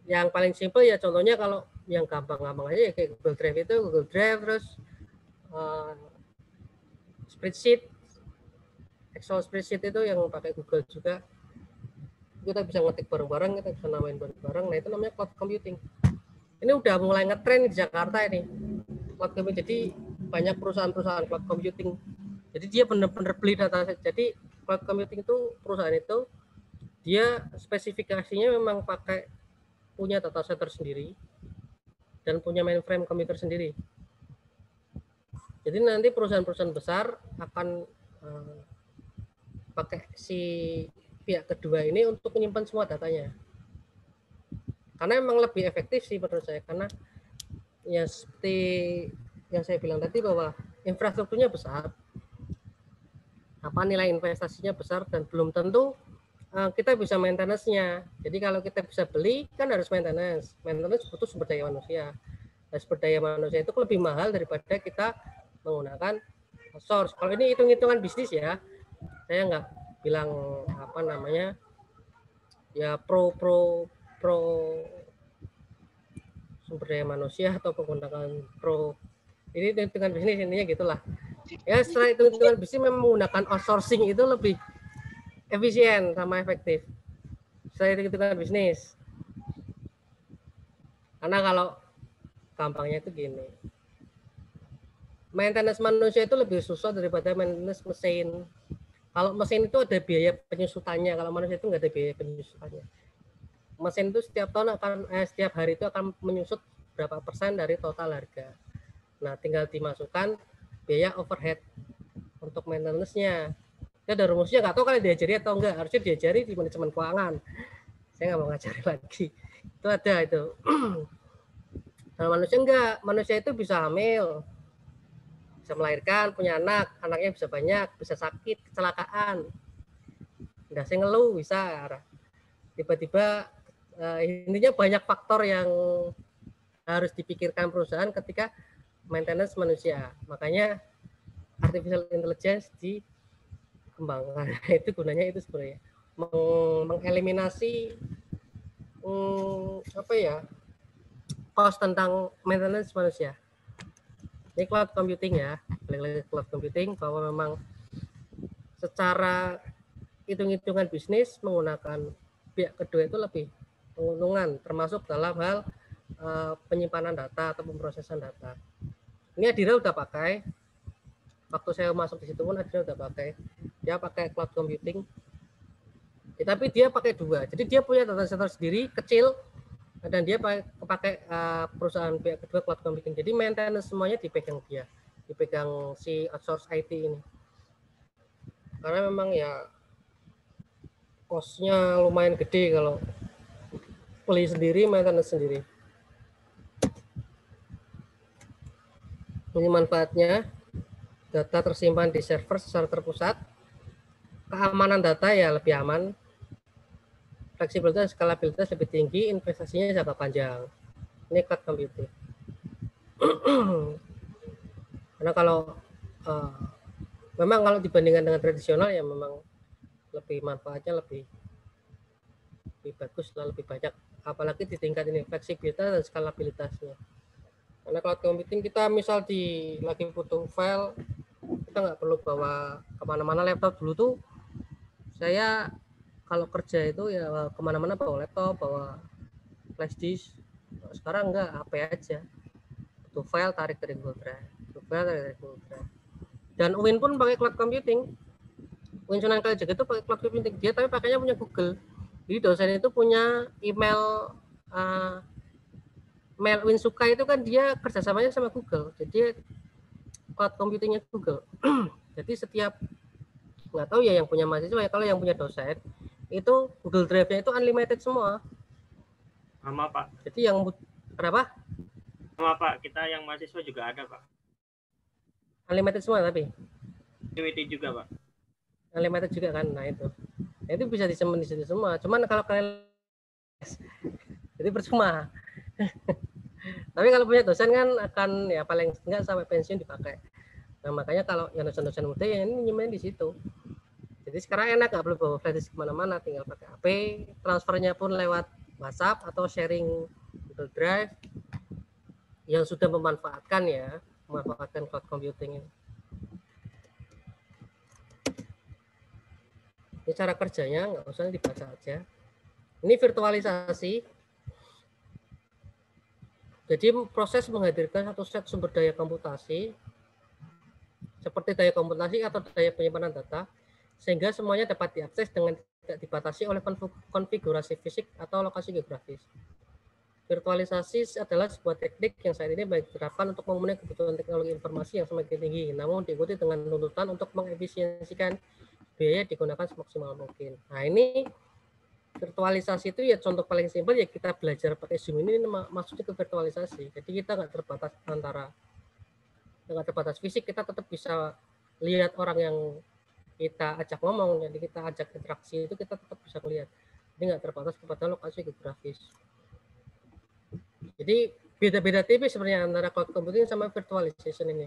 yang paling simpel ya, contohnya kalau yang gampang-gampang aja ya kayak Google Drive itu, Google Drive, terus spreadsheet, Excel spreadsheet itu yang pakai Google juga. Kita bisa ngetik bareng-bareng, kita bisa namain bareng-bareng. Nah, itu namanya cloud computing. Ini udah mulai ngetren di Jakarta ini. Cloud computing. Jadi banyak perusahaan-perusahaan cloud computing. Jadi dia benar-benar beli data. Jadi cloud computing itu perusahaan itu dia spesifikasinya memang pakai punya data center sendiri dan punya mainframe komputer sendiri. Jadi nanti perusahaan-perusahaan besar akan pakai si pihak kedua ini untuk menyimpan semua datanya. Karena memang lebih efektif sih menurut saya, karena ya seperti yang saya bilang tadi bahwa infrastrukturnya besar, apa nilai investasinya besar, dan belum tentu kita bisa maintenance-nya. Jadi kalau kita bisa beli kan harus maintenance butuh sumber daya manusia. Dan sumber daya manusia itu lebih mahal daripada kita menggunakan source. Kalau ini hitung-hitungan bisnis ya, saya nggak bilang apa namanya ya pro sumber daya manusia atau menggunakan pro, ini hitungan bisnis intinya gitulah ya. Setelah hitungan bisnis memang menggunakan outsourcing itu lebih efisien sama efektif setelah hitungan bisnis. Karena kalau gampangnya itu gini, maintenance manusia itu lebih susah daripada maintenance mesin. Kalau mesin itu ada biaya penyusutannya, kalau manusia itu nggak ada biaya penyusutannya. Mesin itu setiap tahun setiap hari itu akan menyusut berapa persen dari total harga. Nah, tinggal dimasukkan biaya overhead untuk maintenance-nya. Itu ada rumusnya, nggak tahu kalian diajari atau enggak. Harusnya diajari di manajemen keuangan. Saya nggak mau ngajari lagi. Itu ada itu. Nah, manusia enggak. Manusia itu bisa hamil, bisa melahirkan, punya anak, anaknya bisa banyak, bisa sakit, kecelakaan. Nggak saya ngeluh, bisa. Tiba-tiba intinya banyak faktor yang harus dipikirkan perusahaan ketika maintenance manusia. Makanya artificial intelligence dikembangkan. Itu gunanya itu sebenarnya mengeliminasi apa ya, cost tentang maintenance manusia. Ini cloud computing ya, balik lagi cloud computing, bahwa memang secara hitung-hitungan bisnis menggunakan pihak kedua itu lebih menguntungkan, termasuk dalam hal penyimpanan data atau pemrosesan data. Ini Adira udah pakai, waktu saya masuk di situ pun Adira udah pakai, dia pakai cloud computing, ya, tapi dia pakai dua, jadi dia punya data center sendiri kecil dan dia pakai perusahaan pihak kedua cloud computing. Jadi maintenance semuanya dipegang dia, dipegang si outsource IT ini, karena memang ya cost-nya lumayan gede kalau beli sendiri, maintenance sendiri. Ini manfaatnya, data tersimpan di server secara terpusat, keamanan data ya lebih aman, fleksibilitas, skalabilitas lebih tinggi, investasinya jangka panjang. Ini cloud computing. Karena kalau memang kalau dibandingkan dengan tradisional ya memang lebih manfaatnya lebih bagus, lebih banyak, apalagi di tingkat ini fleksibilitas dan skalabilitasnya. Karena cloud computing kita misal lagi butuh file, kita nggak perlu bawa kemana-mana. Laptop dulu tuh saya kalau kerja itu ya kemana-mana bawa laptop, bawa flash disk. Sekarang enggak, HP aja. Butuh file, tarik dari Google Drive. Dan UIN pun pakai cloud computing. UIN Sunan Kalijaga itu pakai cloud computing. Dia tapi pakainya punya Google. Jadi dosen itu punya email mail UIN Suka itu kan dia kerjasamanya sama Google. Jadi cloud computingnya Google. Jadi setiap, nggak tahu ya yang punya mahasiswa ya, kalau yang punya dosen itu Google Drive-nya itu unlimited semua. Sama Pak. Jadi yang kenapa? Sama Pak, kita yang mahasiswa juga ada Pak. Unlimited semua tapi Unlimited juga Pak. unlimited juga kan. Nah itu bisa disemen di situ semua. Cuman kalau kalian jadi percuma. Tapi kalau punya dosen kan akan ya paling enggak sampai pensiun dipakai. Nah makanya kalau yang dosen-dosen muda yang ini nyemen di situ. Jadi sekarang enak, nggak perlu bawa flash disk kemana-mana, tinggal pakai HP, transfernya pun lewat WhatsApp atau sharing Google Drive yang sudah memanfaatkan cloud computing ini. Ini cara kerjanya, nggak usah dibaca aja. Ini virtualisasi. Jadi proses menghadirkan satu set sumber daya komputasi seperti daya komputasi atau daya penyimpanan data sehingga semuanya dapat diakses dengan tidak dibatasi oleh konfigurasi fisik atau lokasi geografis. Virtualisasi adalah sebuah teknik yang saat ini baik diterapkan untuk memenuhi kebutuhan teknologi informasi yang semakin tinggi, namun diikuti dengan tuntutan untuk mengefisiensikan biaya digunakan semaksimal mungkin. Nah ini virtualisasi itu ya contoh paling simpel ya kita belajar pakai Zoom ini maksudnya ke virtualisasi. Jadi kita nggak terbatas fisik, kita tetap bisa lihat orang yang kita ajak ngomong, jadi kita ajak interaksi itu kita tetap bisa melihat. Jadi nggak terbatas kepada lokasi geografis. Jadi beda-beda tipis sebenarnya antara cloud computing sama virtualization ini.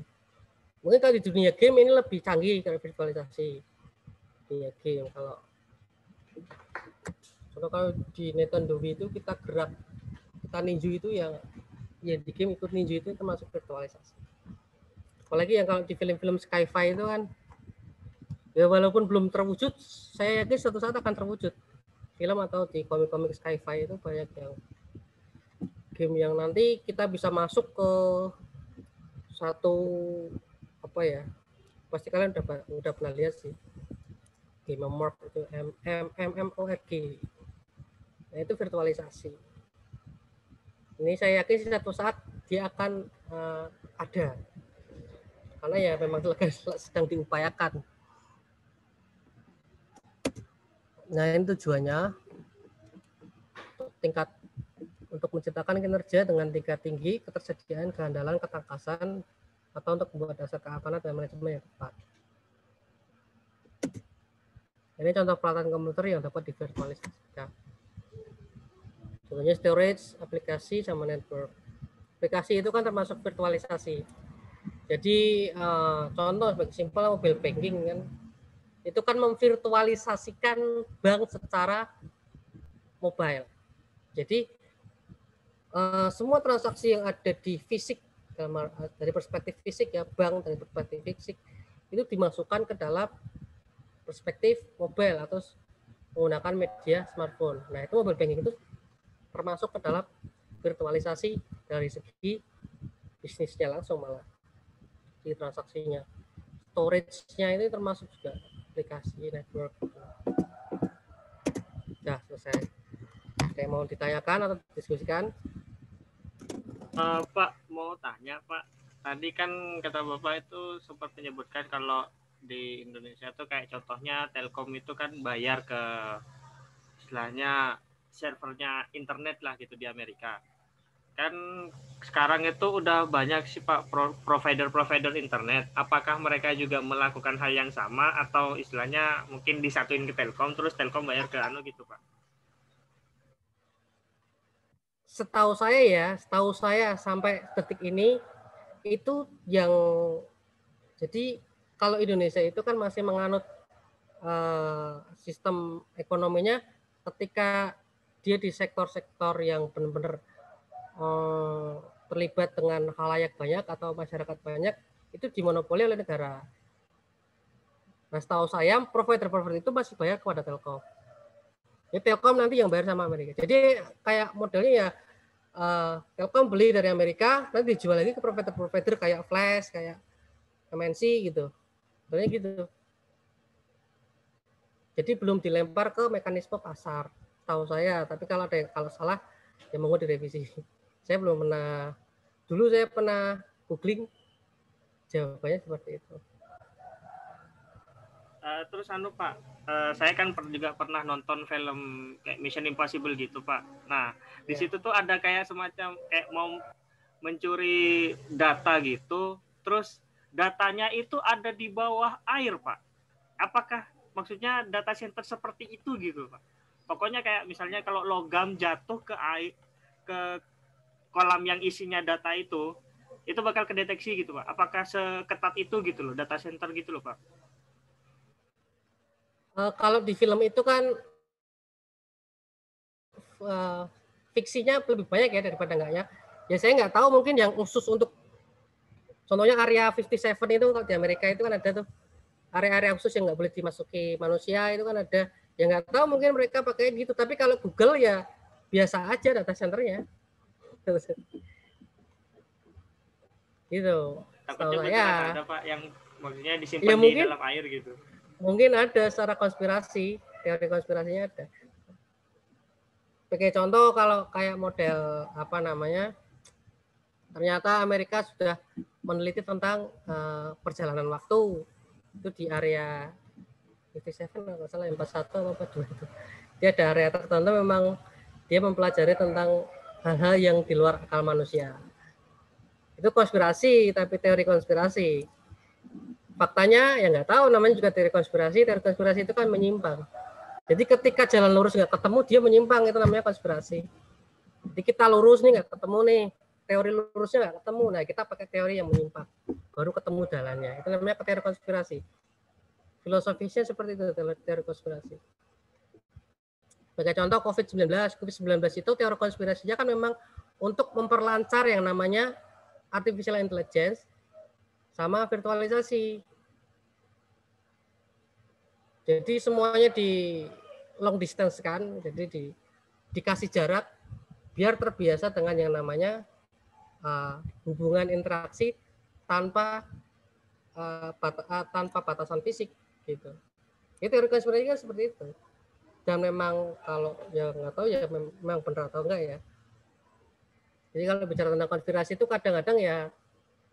Mungkin kalau di dunia game ini lebih canggih kalau virtualisasi. Dunia game kalau di Nintendo Wii itu kita gerak, kita ninju itu ya di game ikut ninju itu termasuk virtualisasi. Apalagi yang kalau di film-film sci-fi itu kan ya walaupun belum terwujud, saya yakin suatu saat akan terwujud. Film atau di komik-komik sci-fi itu banyak yang game yang nanti kita bisa masuk ke satu pasti kalian udah pernah lihat sih, game morph itu MMORPG. Nah itu virtualisasi. Ini saya yakin satu saat dia akan ada, karena ya memang sedang diupayakan. Nah ini tujuannya untuk menciptakan kinerja dengan tingkat tinggi, ketersediaan, keandalan, ketangkasan, atau untuk membuat dasar keamanan dan manajemen yang tepat. Ini contoh peralatan komputer yang dapat divirtualisasikan. Contohnya storage, aplikasi, sama network. Aplikasi itu kan termasuk virtualisasi. Jadi contoh sebagai simpel mobile banking kan, itu kan memvirtualisasikan bank secara mobile. Jadi semua transaksi yang ada di fisik dari perspektif fisik ya, bank dari perspektif fisik itu dimasukkan ke dalam perspektif mobile atau menggunakan media smartphone. Nah itu mobile banking itu termasuk ke dalam virtualisasi dari segi bisnisnya langsung, malah di transaksinya. Storage-nya ini termasuk juga aplikasi network. Sudah selesai. Ada yang mau ditanyakan atau diskusikan? Pak, mau tanya Pak. Tadi kan kata Bapak itu sempat menyebutkan kalau di Indonesia tuh kayak contohnya Telkom itu kan bayar ke istilahnya servernya internet lah gitu di Amerika. Kan sekarang itu udah banyak sih Pak provider internet. Apakah mereka juga melakukan hal yang sama atau istilahnya mungkin disatuin ke Telkom terus Telkom bayar ke gitu Pak? Setahu saya sampai detik ini itu yang jadi kalau Indonesia itu kan masih menganut sistem ekonominya ketika dia di sektor-sektor yang benar-benar terlibat dengan khalayak banyak atau masyarakat banyak, itu dimonopoli oleh negara. Nah setahu saya provider itu masih bayar kepada Telkom. Ya, Telkom nanti yang bayar sama Amerika. Jadi kayak modelnya ya Telkom beli dari Amerika, nanti dijual lagi ke provider kayak Flash, kayak MNC gitu. Sebenarnya gitu. Jadi belum dilempar ke mekanisme pasar, tahu saya. Tapi kalau salah ya mau direvisi. Saya belum pernah. Dulu saya pernah googling, jawabannya seperti itu. Terus Pak, saya kan juga pernah nonton film kayak Mission Impossible gitu Pak. Nah di situ tuh ada kayak semacam kayak mau mencuri data gitu, terus datanya itu ada di bawah air Pak. Apakah maksudnya data center seperti itu gitu Pak? Pokoknya kayak misalnya kalau logam jatuh ke air, ke kolam yang isinya data itu bakal kedeteksi gitu Pak. Apakah seketat itu gitu loh, data center gitu loh Pak? Kalau di film itu kan fiksinya lebih banyak ya daripada enggaknya. Ya saya nggak tahu, mungkin yang khusus untuk contohnya area 57 itu kalau di Amerika itu kan ada tuh area-area khusus yang nggak boleh dimasuki manusia, itu kan ada. Ya nggak tahu, mungkin mereka pakai gitu. Tapi kalau Google ya biasa aja data centernya. Gitu. Takutnya beneran ada Pak yang maksudnya disimpan ya, di dalam air gitu. Mungkin ada secara konspirasi, teori konspirasinya ada. Sebagai contoh kalau kayak model apa namanya, ternyata Amerika sudah meneliti tentang perjalanan waktu itu di area 57 kalau salah 41 atau 42 itu. Dia ada area tertentu memang dia mempelajari tentang hal-hal yang di luar akal manusia. Itu konspirasi, tapi teori konspirasi. Faktanya ya nggak tahu, namanya juga teori konspirasi. Teori konspirasi itu kan menyimpang. Jadi ketika jalan lurus nggak ketemu, dia menyimpang, itu namanya konspirasi. Jadi kita lurus nih nggak ketemu nih, teori lurusnya nggak ketemu, nah kita pakai teori yang menyimpang, baru ketemu jalannya. Itu namanya teori konspirasi. Filosofisnya seperti itu, teori konspirasi. Sebagai contoh COVID-19 itu teori konspirasinya kan memang untuk memperlancar yang namanya artificial intelligence sama virtualisasi. Jadi semuanya di long distance kan, jadi dikasih jarak biar terbiasa dengan yang namanya hubungan interaksi tanpa tanpa batasan fisik gitu. Itu teori konspirasi kan seperti itu. Dan memang kalau ya nggak tahu ya memang benar atau enggak ya. Jadi kalau bicara tentang konspirasi itu kadang-kadang ya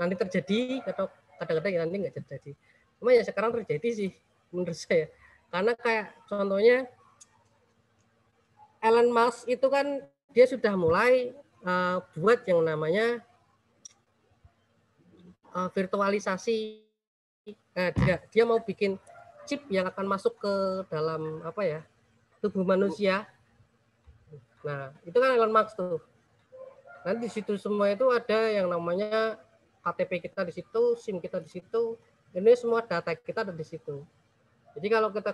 nanti terjadi atau kadang-kadang ya nanti nggak terjadi. Cuma ya sekarang terjadi sih menurut saya. Karena kayak contohnya Elon Musk itu kan dia sudah mulai buat yang namanya virtualisasi. Dia mau bikin chip yang akan masuk ke dalam apa ya tubuh manusia. Nah itu kan Elon Musk tuh. Nanti di situ semua itu ada yang namanya KTP kita di situ, SIM kita di situ. Ini semua data kita ada di situ. Jadi kalau kita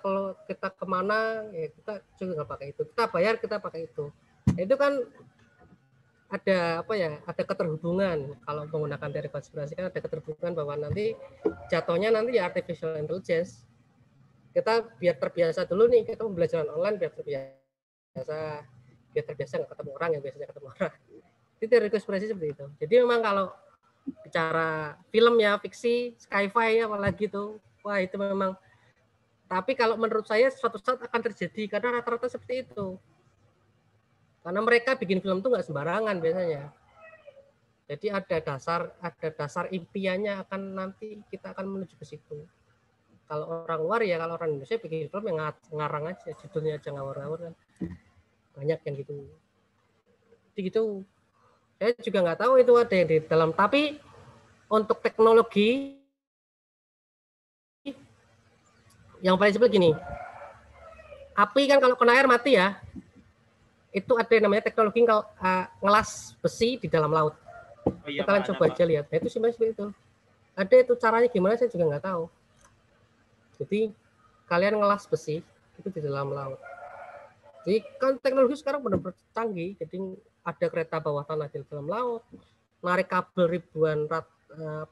kemana ya kita juga nggak pakai itu. Kita bayar kita pakai itu. Nah, itu kan ada apa ya? Ada keterhubungan. Kalau menggunakan teori konspirasi kan ada keterhubungan bahwa nanti jatuhnya nanti ya artificial intelligence. Kita biar terbiasa dulu nih kita pembelajaran online biar terbiasa nggak ketemu orang yang biasanya ketemu orang. Itu teori konspirasi seperti itu. Jadi memang kalau bicara film ya fiksi, sci-fi apalagi tuh, wah itu memang. Tapi kalau menurut saya suatu saat akan terjadi karena rata-rata seperti itu. Karena mereka bikin film tuh nggak sembarangan biasanya. Jadi ada dasar impiannya akan nanti kita akan menuju ke situ. Kalau orang luar ya, kalau orang Indonesia bikin film yang ngarang aja, judulnya aja ngawur-ngawur kan. Banyak yang gitu. Jadi gitu. Saya juga nggak tahu itu ada yang di dalam. Tapi untuk teknologi yang paling simpel gini, api kan kalau kena air mati ya, itu ada yang namanya teknologi ngelas besi di dalam laut. Oh, iya, kalian coba aja lihat. Nah, itu simpel seperti itu. Ada itu caranya gimana saya juga nggak tahu. Jadi kalian ngelas besi itu di dalam laut. Jadi kan teknologi sekarang benar-benar canggih. Jadi ada kereta bawah tanah di dalam laut, narik kabel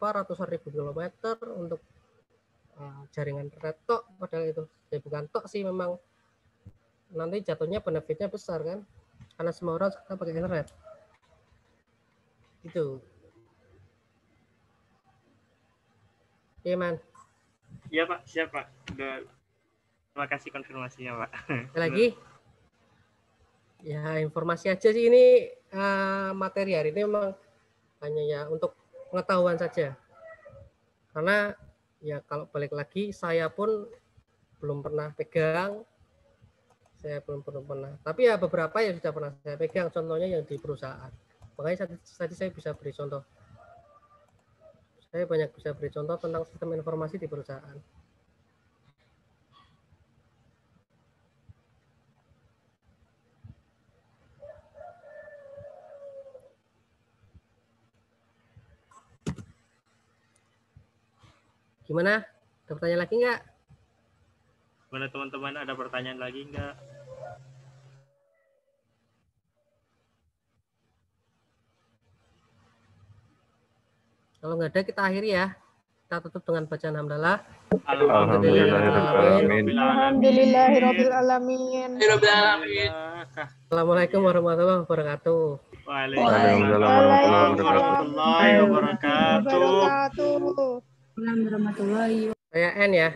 ratusan ribu kilometer untuk jaringan internet tok, padahal itu ya bukan tok sih, memang nanti jatuhnya benefitnya besar kan karena semua orang sekarang pakai internet gitu. Iya man. Iya Pak, siap Pak. Terima kasih konfirmasinya Pak. Lagi ya informasi aja sih ini, materi hari ini memang hanya ya untuk pengetahuan saja, karena ya kalau balik lagi saya pun belum pernah pegang, saya belum pernah. Tapi ya beberapa yang sudah pernah saya pegang, contohnya yang di perusahaan. Makanya tadi saya bisa beri contoh. Saya banyak bisa beri contoh tentang sistem informasi di perusahaan. Gimana? Ada pertanyaan lagi nggak? Mana teman-teman, ada pertanyaan lagi nggak? Kalau nggak ada kita akhiri ya. Kita tutup dengan bacaan hamdalah. Alhamdulillahirobbilalamin. Assalamualaikum warahmatullahi wabarakatuh. Waalaikumsalam warahmatullahi wabarakatuh. Warahmatullahi wabarakatuh. Warahmatullahi Saya N ya.